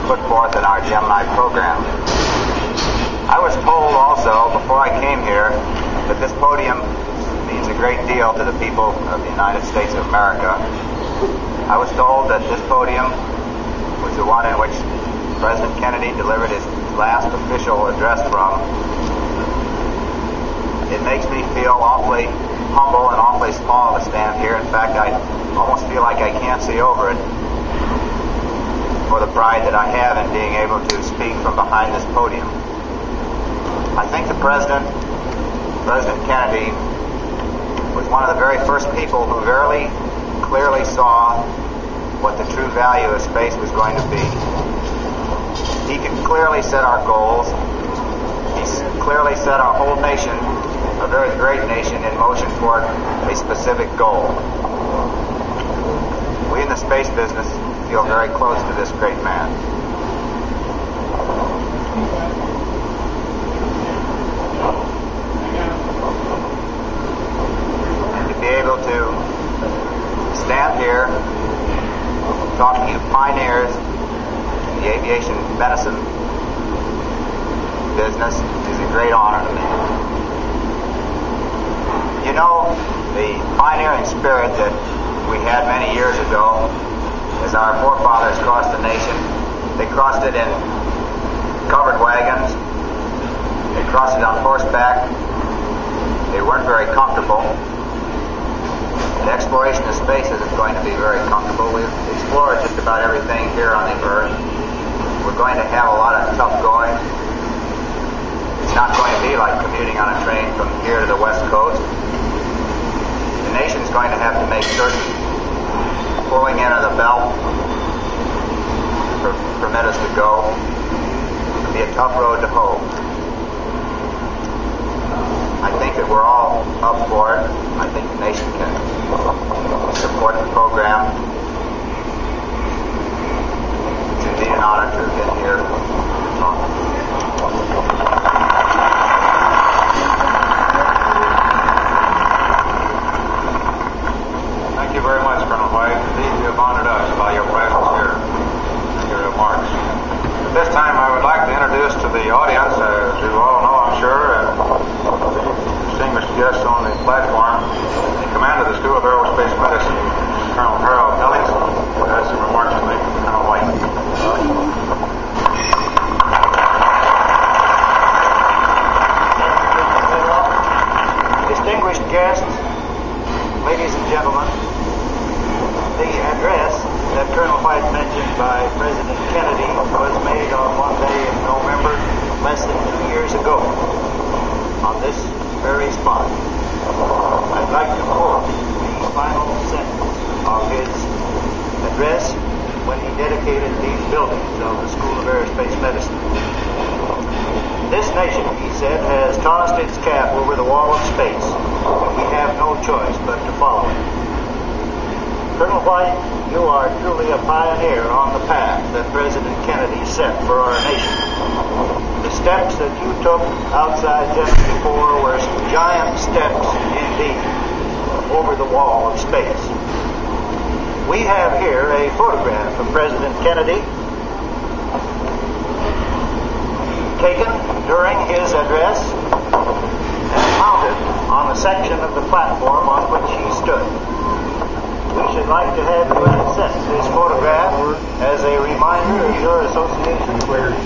put forth in our Gemini program. I was told also, before I came here, that this podium means a great deal to the people of the United States of America. I was told that this podium was the one in which President Kennedy delivered his last official address from. It makes me feel awfully humble and awfully small to stand here. In fact, I almost feel like I can't see over it for the pride that I have in being able to speak from behind this podium. I think the President Kennedy, was one of the very first people who very clearly saw what the true value of space was going to be. He could clearly set our goals. He clearly set our whole nation, a very great nation, in motion toward a specific goal. We in the space business feel very close to this great man. And to be able to stand here talking to you pioneers in the aviation medicine business is a great honor to me. You know, the pioneering spirit that we had many years ago, as our forefathers crossed the nation, they crossed it in covered wagons, they crossed it on horseback, they weren't very comfortable. The exploration of space isn't going to be very comfortable. We've explored just about everything here on the Earth. We're going to have a lot of tough going. It's not going to be like commuting on a train from here to the West Coast. The nation's going to have to make certain pulling in of the belt to permit us to go. It'll be a tough road to hoe. I think that we're all up for it. I think the nation can support the program. It's indeed an honor to have been here to talk. Thank you very much, Colonel White. Indeed, you have honored us by your presence here and your remarks. At this time, I would like to introduce to the audience, as you all know, I'm sure, distinguished guests on the platform, the commander of the School of Aerospace Medicine, Colonel Harold Ellings, who has some remarks to make to Colonel White. Distinguished guests, ladies and gentlemen, the address that Colonel White mentioned by President Kennedy was made on one day in November, less than 2 years ago, on this very spot. I'd like to quote the final sentence of his address when he dedicated these buildings of the School of Aerospace Medicine. This nation, he said, has tossed its cap over the wall of space, and we have no choice but to follow it. Colonel White, you are truly a pioneer on the path that President Kennedy set for our nation. The steps that you took outside Gemini 4 were some giant steps indeed over the wall of space. We have here a photograph of President Kennedy taken during his address and mounted on the section of the platform on which he stood. We should like to have you accept this photograph as a reminder of your association with